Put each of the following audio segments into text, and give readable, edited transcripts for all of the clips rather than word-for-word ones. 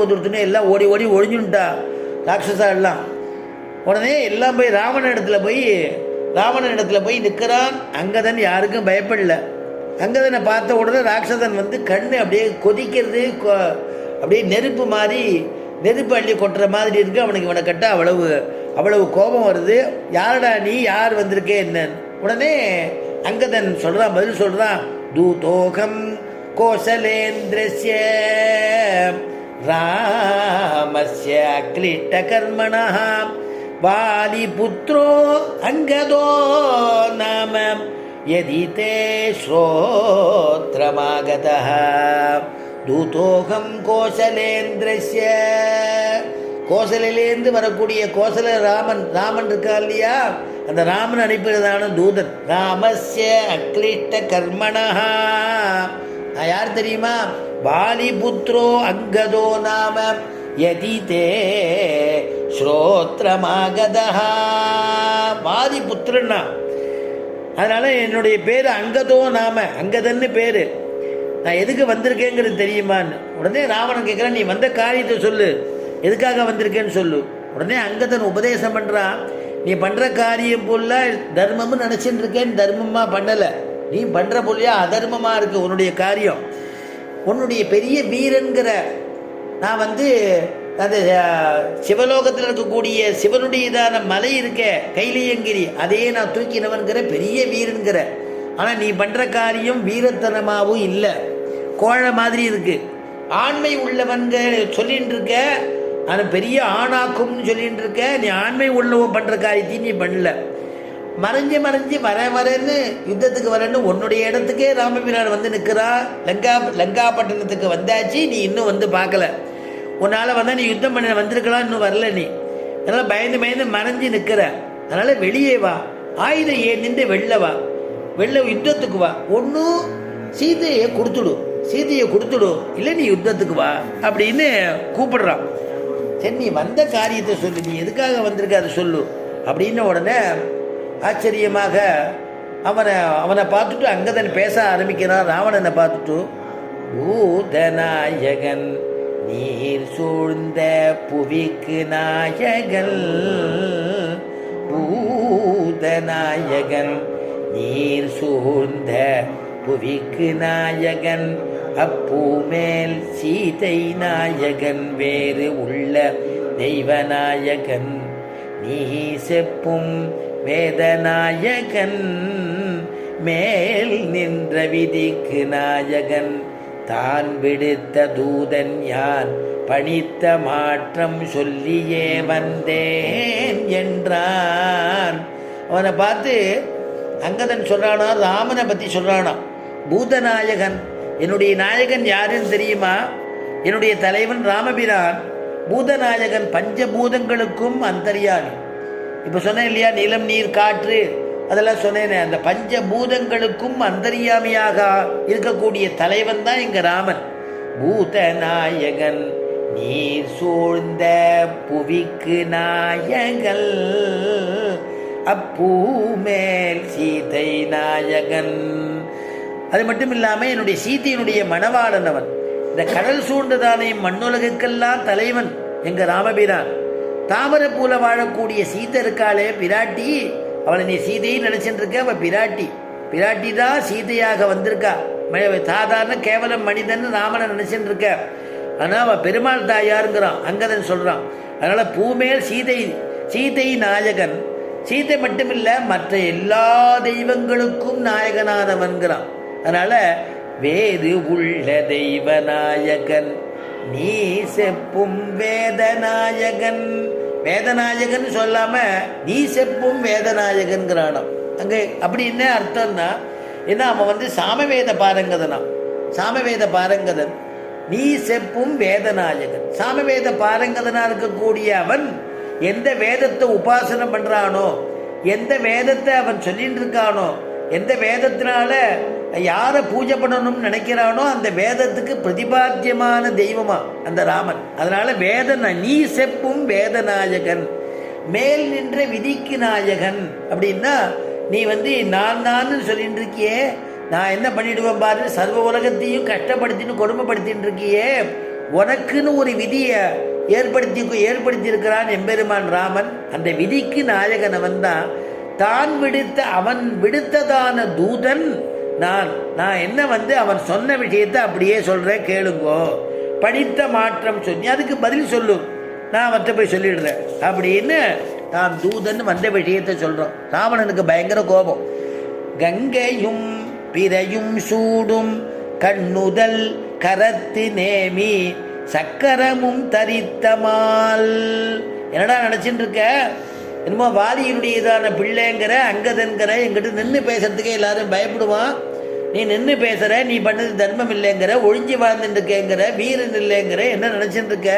வந்துடுத்துன்னு எல்லாம் ஓடி ஓடி ஒழிஞ்சுட்டா ராட்சசா எல்லாம். உடனே எல்லாம் போய் ராவணன் இடத்துல போய் நிற்கிறான். அங்கதன் யாருக்கும் பயப்படல. அங்கதனை பார்த்த உடனே ராட்சதன் வந்து கண்ணு அப்படியே கொதிக்கிறது, அப்படியே நெருப்பு மாதிரி, நெருப்பு அள்ளி கொட்டுற மாதிரி இருக்கு. அவனுக்கு இவனை கட்ட அவ்வளவு கோபம் வருது. யாரடா நீ, யார் வந்திருக்கே என்னன்னு. உடனே அங்கதன் சொல்றான், பதில் சொல்றான், தூதோகம் கோசலேந்திரஸ்ய ராமஸ்ய அக்லிட்ட கர்மணः வாலி புத்ரோ அங்கதோ நாம யதி தே ஸ்ரோத்ரமாகதः. தூதோகம் கோசலேந்திரஸ்ய, கோசலிலேருந்து வரக்கூடிய கோசல ராமன் இருக்கா இல்லையா, அந்த ராமன் அனுப்பினதான தூதன். ராமஸ்ய அக்லிட்ட கர்மணः, நான் யார் தெரியுமா, வாலி புத்ரோ அங்கதோ நாம யதி தே ஸ்ரோத்ரமாகதः. வாலி புத்திரன்னா, அதனால என்னுடைய பேர் அங்கதோ நாம, அங்கதன்னு பேரு. நான் எதுக்கு வந்திருக்கேங்கிறது தெரியுமான்னு. உடனே ராவணன் கேட்குறான், நீ வந்த காரியத்தை சொல்லு, எதுக்காக வந்திருக்கேன்னு சொல்லு. உடனே அங்கதன் உபதேசம் பண்ணுறான், நீ பண்ணுற காரியம் போல தர்மம்னு நினச்சிட்டு இருக்கேன், தர்மமாக பண்ணலை. நீ பண்ணுற போலியா அதர்மமாக இருக்கு உன்னுடைய காரியம். உன்னுடைய பெரிய வீரன்கிற நான் வந்து அந்த சிவலோகத்தில் இருக்கக்கூடிய சிவனுடையதான மலை இருக்க கைலியங்கிரி, அதையே நான் தூக்கினவன்கிற பெரிய வீரன்கிற. ஆனால் நீ பண்ணுற காரியம் வீரத்தனமாகவும் இல்லை, கோழை மாதிரி இருக்கு. ஆண்மை உள்ளவன்க சொல்லின்னு இருக்க, ஆனால் பெரிய ஆணாக்கும்னு சொல்லிட்டு இருக்க. நீ ஆண்மை உள்ளவன் பண்ணுற காரியத்தையும் நீ பண்ணல. மறைஞ்சு வரேன்னு யுத்தத்துக்கு வரேன்னு உன்னுடைய இடத்துக்கே ராமபிரான் வந்து நிற்கிறா. லங்காப்பட்டினத்துக்கு வந்தாச்சு, நீ இன்னும் வந்து பார்க்கல. உன்னால் வந்தால் நீ யுத்தம் பண்ண வந்திருக்கலாம், இன்னும் வரல நீ. அதனால் பயந்து மறைஞ்சு நிற்கிற. அதனால் வெளியே வா, ஆயுதம் நின்று வெளில வா, வெளில யுத்தத்துக்கு வா. ஒன்றும் சீதையை கொடுத்துடு, இல்லை நீ யுத்தத்துக்கு வா அப்படின்னு கூப்பிடுறான். சரி, நீ வந்த காரியத்தை சொல்லு, நீ எதுக்காக வந்திருக்க அதை சொல்லு அப்படின்னு. உடனே ஆச்சரியமாக அவனை பார்த்துட்டு அங்கதன் பேச ஆரம்பிக்கிறான். ராவணனை பார்த்துட்டு, பூதநாயகன் நீர் சூழ்ந்த புவிக்கு நாயகன், பூதநாயகன் நீர் சூழ்ந்த புவிக்கு நாயகன், அப்பூமேல் சீதை நாயகன் வேறு உள்ள தெய்வநாயகன், நீ செப்பும் வேதநாயகன், மேல் நின்ற விதிக்கு நாயகன், தான் விடுத்த தூதன் யான் பணித்த மாற்றம் சொல்லியே வந்தேன் என்றான். அவனை பார்த்து அங்கதன் சொல்றானா, ராமனை பற்றி சொல்றானா, பூதநாயகன், என்னுடைய நாயகன் யாருன்னு தெரியுமா, என்னுடைய தலைவன் ராமபிரான். பூதநாயகன் பஞ்சபூதங்களுக்கும் அந்தர்யாமி. இப்போ சொன்னேன் இல்லையா, நிலம் நீர் காற்று அதெல்லாம் சொன்னேனே, அந்த பஞ்சபூதங்களுக்கும் அந்தர்யாமியாக இருக்கக்கூடிய தலைவன் தான் எங்க ராமன். பூதநாயகன் நீர் சூழ்ந்த புவிக்கு நாயகன், அப்பூமேல் சீதை நாயகன். அது மட்டும் இல்லாமல் என்னுடைய சீதையினுடைய மணவாளனவன். இந்த கடல் சூழ்ந்ததானே மண்ணுலகுக்கெல்லாம் தலைவன் எங்க ராமபிரான். தாமரை பூல வாழக்கூடிய சீதை இருக்காளே பிராட்டி, அவளை நீ சீதையை நினைச்சிட்டு இருக்க. அவள் பிராட்டி தான் சீதையாக வந்திருக்கா. சாதாரண கேவலம் மனிதன் ராமனை நினைச்சிட்டு இருக்க. ஆனால் அவள் பெருமாள் தாயாருங்கிறான் அங்கதன் சொல்றான். அதனால பூமேல் சீதை நாயகன். சீதை மட்டுமில்லை, மற்ற எல்லா தெய்வங்களுக்கும் நாயகனானவன்கிறான். அதனால வேறு உள்ள தெய்வநாயகன் நீ செப்பும் வேதநாயகன். வேதநாயகன் சொல்லாம நீ செப்பும் வேதநாயகன்கிறானோ. அங்கே அப்படி என்ன அர்த்தம்னா, ஏன்னா அவன் வந்து சாமவேத பாரங்கதன். நீ செப்பும் வேதநாயகன். சாமவேத பாரங்கதனா இருக்கக்கூடிய அவன் எந்த வேதத்தை உபாசனை பண்றானோ, எந்த வேதத்தை அவன் சொல்லிட்டு இருக்கானோ, எந்த வேதத்தினால யாரை பூஜை பண்ணணும்னு நினைக்கிறானோ அந்த வேதத்துக்கு பிரதிபாத்தியமான தெய்வமா அந்த ராமன். அதனால நீ செப்பும் வேதநாயகன், மேல் நின்ற விதிக்கு நாயகன். அப்படின்னா நீ வந்து நான் சொல்லிட்டு இருக்கியே, நான் என்ன பண்ணிடுவேன் பாரு, சர்வ உலகத்தையும் கஷ்டப்படுத்தின்னு கொடுமைப்படுத்தின்னு இருக்கியே, உனக்குன்னு ஒரு விதியை ஏற்படுத்தியிருக்கிறான் எம்பெருமான் ராமன். அந்த விதிக்கு நாயகன் அவன் தான். தான் அவன் விடுத்ததான தூதன் நான் என்ன அவன் சொன்ன விஷயத்தை அப்படியே சொல்கிறேன், கேளுங்கோ. படித்த மாற்றம் சொல்லி அதுக்கு பதில் சொல்லு, நான் அவற்றை போய் சொல்லிடுறேன் அப்படின்னு தான் தூதன் வந்த விஷயத்தை சொல்கிறோம். ராவணனுக்கு பயங்கர கோபம். கங்கையும் பிறையும் சூடும் கண்ணுதல் கரத்து நேமி சக்கரமும் தரித்தமால். என்னடா நினச்சிட்டு இருக்க? என்னமோ வாலியினுடையதான பிள்ளைங்கிற அங்கதன்கிற எங்கிட்ட நின்று பேசுறதுக்கே எல்லாரும் பயப்படுவான். நீ நின்று பேசுகிற, நீ பண்ணது தர்மம் இல்லைங்கிற, ஒழிஞ்சு வாழ்ந்துட்டு இருக்கேங்கிற, வீரன் இல்லைங்கிற, என்ன நினச்சிட்டு இருக்க?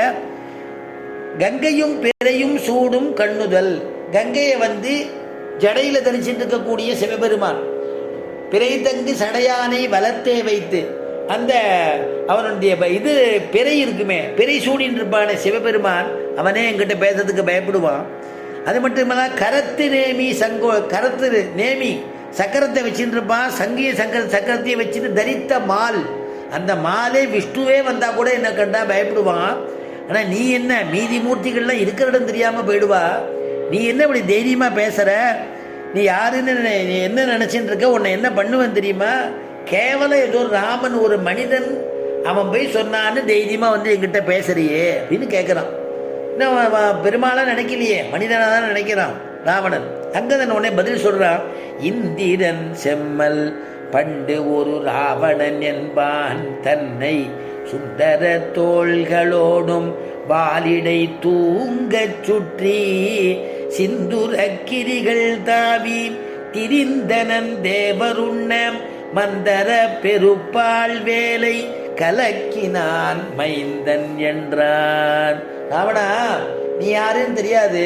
கங்கையும் பிறையும் சூடும் கண்ணுதல். கங்கையை ஜடையில் தரிச்சிட்டு இருக்கக்கூடிய சிவபெருமான், பிறை தங்கு சடையானை வலத்தே வைத்து அந்த அவனுடைய இது பிறை இருக்குமே, பிறை சூடின்னு இருப்பான சிவபெருமான், அவனே என்கிட்ட பேசுறதுக்கு பயப்படுவான். அது மட்டும் இல்லாமல் கரத்து நேமி கரத்து நேமி சக்கரத்தை வச்சுட்டு இருப்பான். சக்கரத்தையே வச்சுட்டு தரித்த மால், அந்த மாலே விஷ்ணுவே வந்தால் கூட என்ன கண்டா பயப்படுவான். ஆனால் நீ என்ன மீதி மூர்த்திகள்லாம் இருக்கிற இடம் தெரியாமல் போயிடுவா. நீ என்ன இப்படி தைரியமாக பேசுகிற? நீ யாருன்னு நீ என்ன நினச்சிட்டு இருக்க? உன்னை என்ன பண்ணுவேன் தெரியுமா? கேவலம் ஏதோ ராமன் ஒரு மனிதன் அவன் போய் சொன்னான்னு தைரியமாக என்கிட்ட பேசுறியே அப்படின்னு கேட்குறான். இன்னும் பெருமாளாக நினைக்கலையே, மனிதனாக தான் நினைக்கிறான் ராவணன். அங்கதன் உடனே பதில் சொல்கிறான். இந்திரன் செம்மல் பண்டு ஒரு ராவணன் என்பான் தன்னை சுந்தர தோள்களோடும் வாலிடை தூங்கச் சுற்றி சிந்துர கிரிகள் தாவி திரிந்தனன் தேவருண்ண மந்தர பெருப்பாள் வேலை கலக்கினான் மைந்தன் என்றான். ராவணா, நீ யாருன்னு தெரியாது,